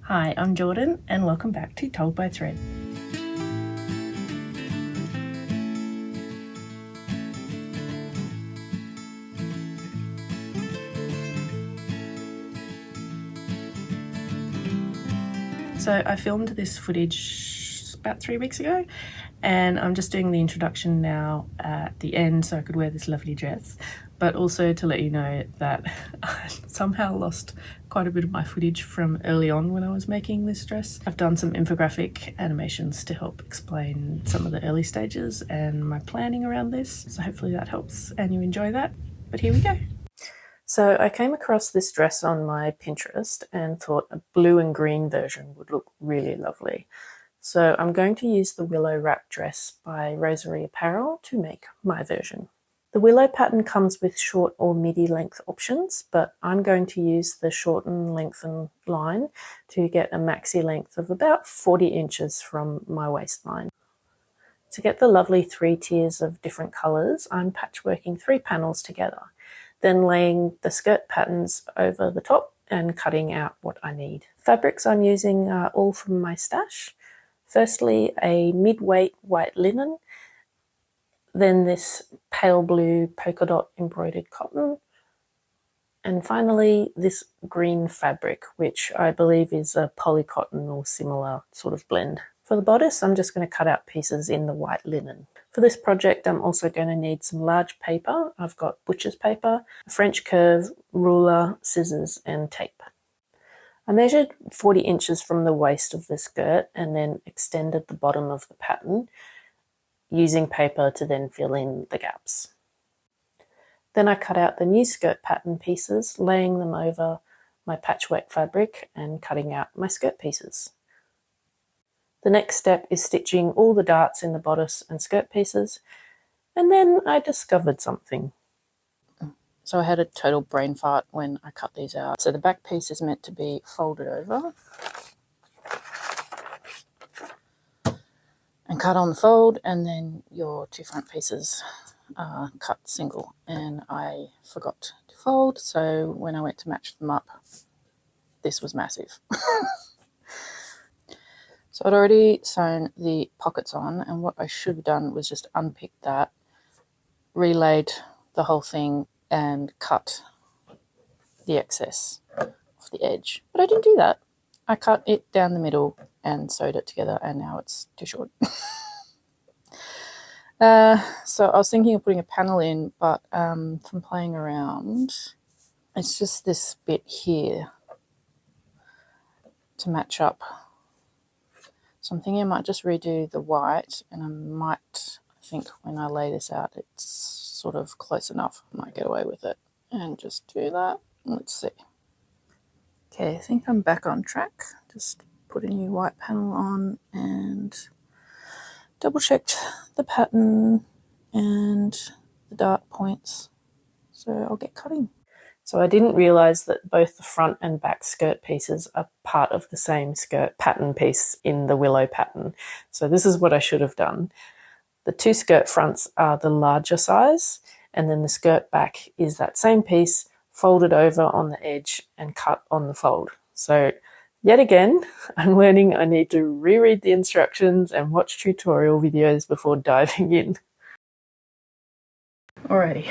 Hi, I'm Jordan and welcome back to Told by Thread. So I filmed this footage about 3 weeks ago and I'm just doing the introduction now at the end so I could wear this lovely dress, but also to let you know that I somehow lost quite a bit of my footage from early on when I was making this dress. I've done some infographic animations to help explain some of the early stages and my planning around this, so hopefully that helps and you enjoy that. But here we go. So I came across this dress on my Pinterest and thought a blue and green version would look really lovely. So I'm going to use the Willow wrap dress by Rosary Apparel to make my version. The Willow pattern comes with short or midi length options, but I'm going to use the shorten, lengthen line to get a maxi length of about 40 inches from my waistline. To get the lovely 3 tiers of different colours, I'm patchworking 3 panels together, then laying the skirt patterns over the top and cutting out what I need. Fabrics I'm using are all from my stash. Firstly, a mid-weight white linen, then this pale blue polka dot embroidered cotton, and finally this green fabric, which I believe is a polycotton or similar sort of blend. For the bodice, I'm just going to cut out pieces in the white linen. For this project, I'm also going to need some large paper. I've got butcher's paper, a French curve, ruler, scissors, and tape. I measured 40 inches from the waist of the skirt and then extended the bottom of the pattern using paper to then fill in the gaps. Then I cut out the new skirt pattern pieces, laying them over my patchwork fabric and cutting out my skirt pieces. The next step is stitching all the darts in the bodice and skirt pieces, and then I discovered something. So I had a total brain fart when I cut these out. So the back piece is meant to be folded over and cut on the fold, and then your 2 front pieces are cut single. And I forgot to fold, so when I went to match them up, this was massive. So I'd already sewn the pockets on, and what I should have done was just unpick that, relayed the whole thing, and cut the excess off the edge. But I didn't do that. I cut it down the middle and sewed it together, and now it's too short. So I was thinking of putting a panel in, but from playing around, it's just this bit here to match up. So I'm thinking I might just redo the white, and I think when I lay this out, it's sort of close enough. I might get away with it and just do that. Let's see. Okay, I think I'm back on track. Just put a new white panel on and double checked the pattern and the dart points. So I'll get cutting. So I didn't realise that both the front and back skirt pieces are part of the same skirt pattern piece in the Willow pattern. So this is what I should have done. The 2 skirt fronts are the larger size, and then the skirt back is that same piece folded over on the edge and cut on the fold. So yet again, I'm learning I need to reread the instructions and watch tutorial videos before diving in. Alrighty,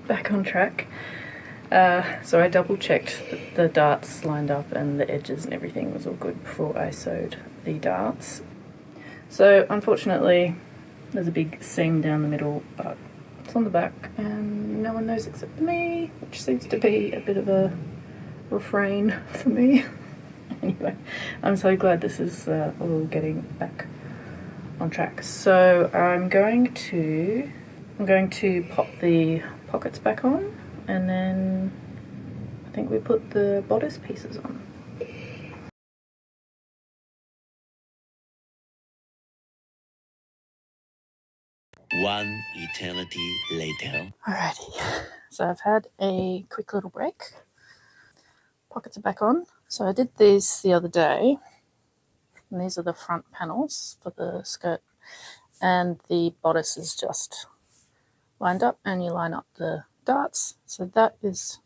back on track. So I double checked that the darts lined up and the edges and everything was all good before I sewed the darts. So unfortunately there's a big seam down the middle, but it's on the back and no one knows except me, which seems to be a bit of a refrain for me. Anyway, I'm so glad this is all getting back on track. So I'm going to pop the pockets back on, and then I think we put the bodice pieces on. One eternity later. Alrighty, so I've had a quick little break. Pockets are back on. So I did these the other day, and these are the front panels for the skirt, and the bodice is just lined up, and you line up the darts. So that is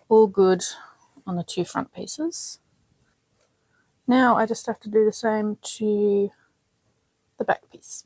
all good on the 2 front pieces. Now I just have to do the same to the back piece.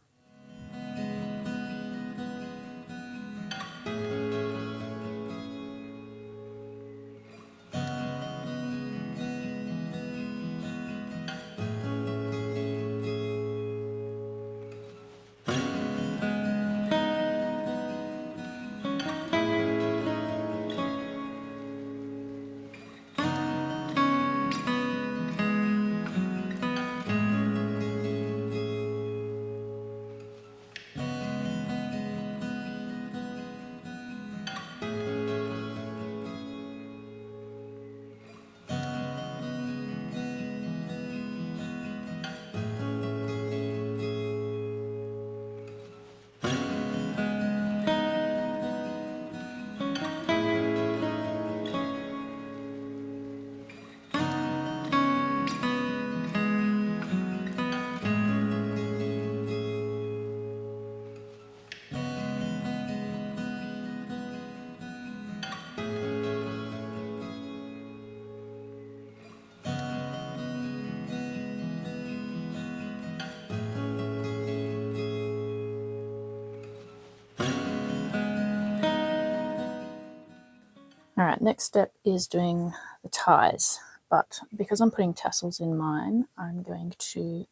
Alright, next step is doing the ties, but because I'm putting tassels in mine, I'm going to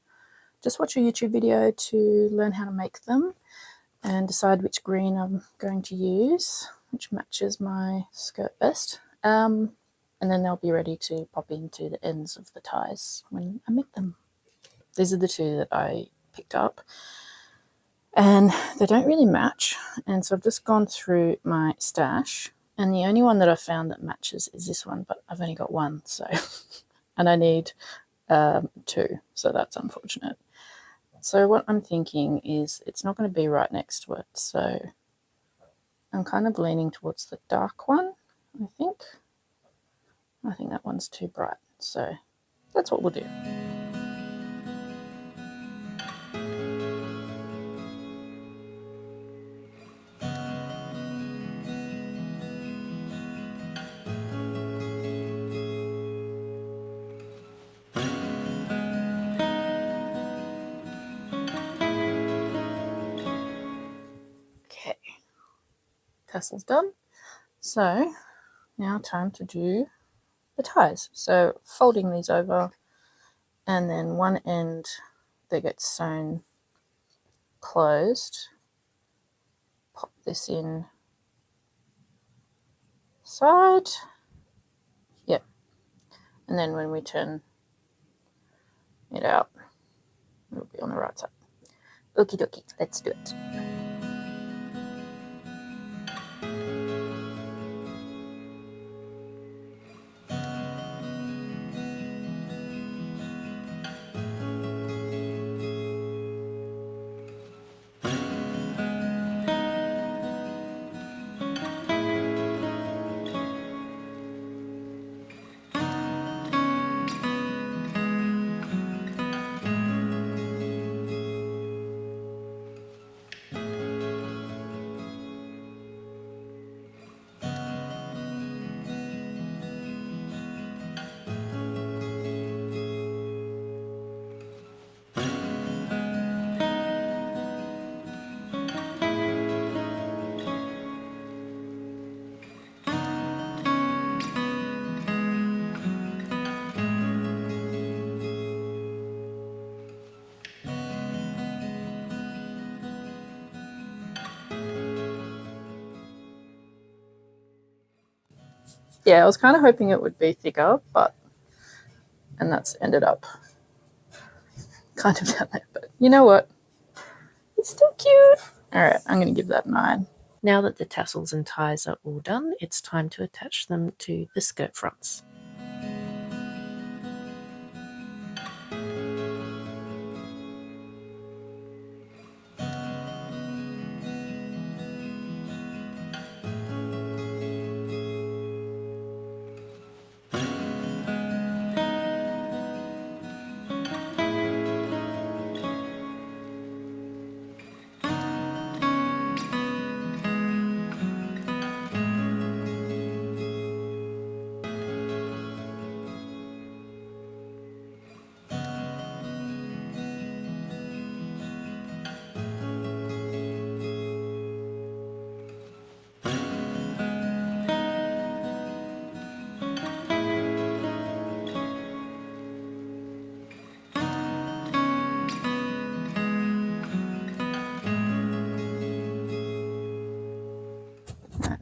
just watch a YouTube video to learn how to make them and decide which green I'm going to use, which matches my skirt best. And then they'll be ready to pop into the ends of the ties when I make them. These are the two that I picked up, and they don't really match, and so I've just gone through my stash, and the only one that I found that matches is this one, but I've only got one, so and I need two, so that's unfortunate. So what I'm thinking is it's not going to be right next to it, so I'm kind of leaning towards the dark one, I think. I think that one's too bright, so that's what we'll do. Okay, tassels done. So now time to do the ties. So folding these over, and then one end that gets sewn closed, pop this in side, yep, and then when we turn it out, it'll be on the right side. Okie dokie, let's do it. Yeah, I was kind of hoping it would be thicker, and that's ended up kind of down there, but you know what? It's still cute. All right, I'm going to give that 9. Now that the tassels and ties are all done, it's time to attach them to the skirt fronts.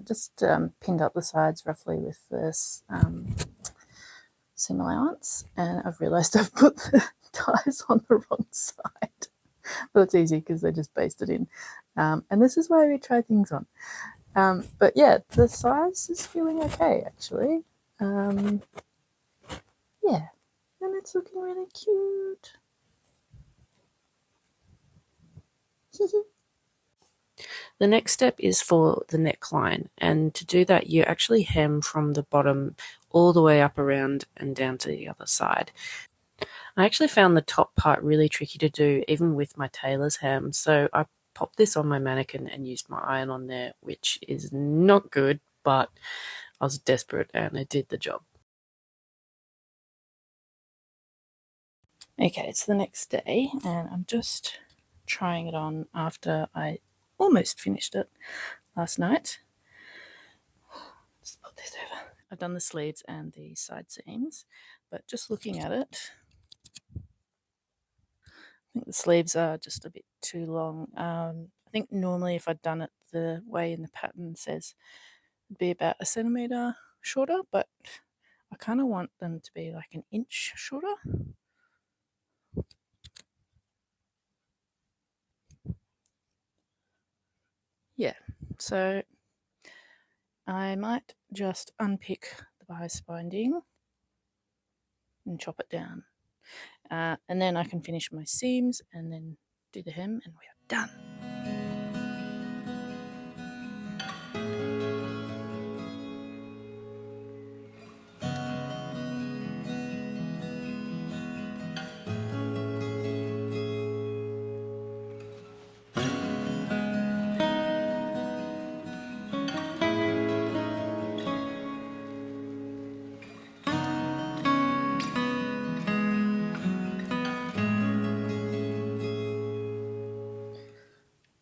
just pinned up the sides roughly with this seam allowance, and I've realised I've put the ties on the wrong side. But it's easy because they just basted in. And this is why we try things on. But yeah, the size is feeling okay actually. Yeah, and it's looking really cute. The next step is for the neckline, and to do that you actually hem from the bottom all the way up around and down to the other side. I actually found the top part really tricky to do even with my tailor's hem, so I popped this on my mannequin and used my iron on there, which is not good, but I was desperate and it did the job. Okay, it's the next day and I'm just trying it on after I almost finished it last night. Just put this over. I've done the sleeves and the side seams, but just looking at it, I think the sleeves are just a bit too long. I think normally if I'd done it the way in the pattern says, it'd be about 1 centimetre shorter, but I kind of want them to be like 1 inch shorter. Yeah, so I might just unpick the bias binding and chop it down. And then I can finish my seams and then do the hem and we are done.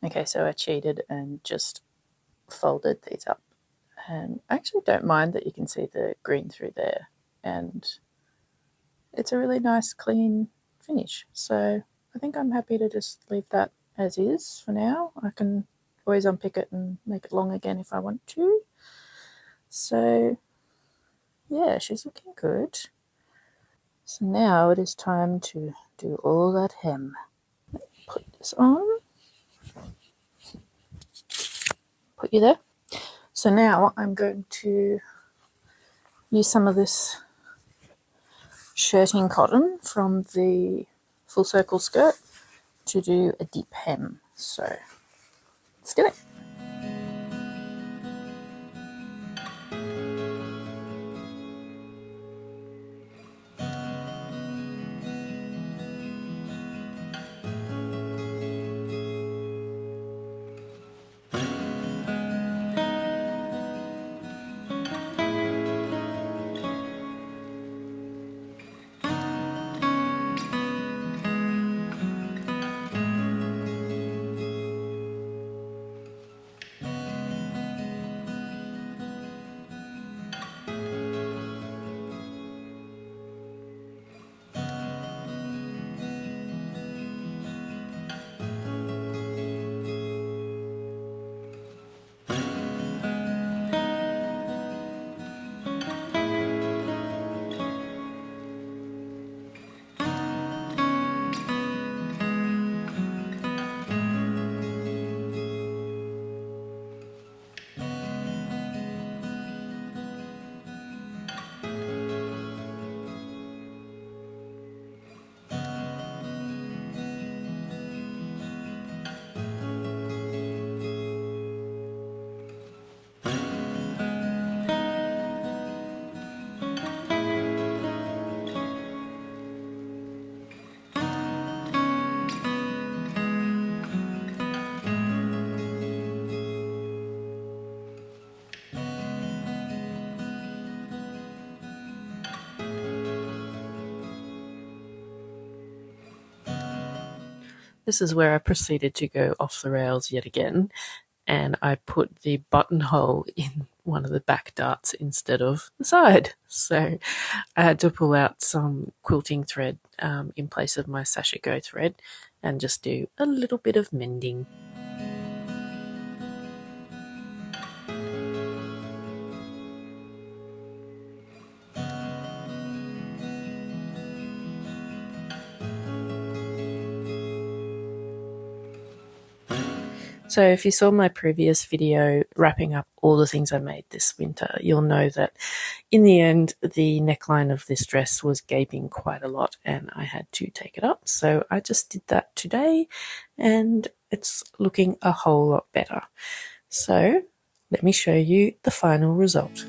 Okay, so I cheated and just folded these up, and I actually don't mind that you can see the green through there, and it's a really nice clean finish, so I think I'm happy to just leave that as is for now. I can always unpick it and make it long again if I want to. So yeah, she's looking good. So now it is time to do all that hem. Put this on. Put you there. So now I'm going to use some of this shirting cotton from the full circle skirt to do a deep hem. So let's get it. This is where I proceeded to go off the rails yet again, and I put the buttonhole in one of the back darts instead of the side. So I had to pull out some quilting thread in place of my sachet go thread and just do a little bit of mending. So if you saw my previous video wrapping up all the things I made this winter, you'll know that in the end, the neckline of this dress was gaping quite a lot and I had to take it up. So I just did that today and it's looking a whole lot better. So let me show you the final result.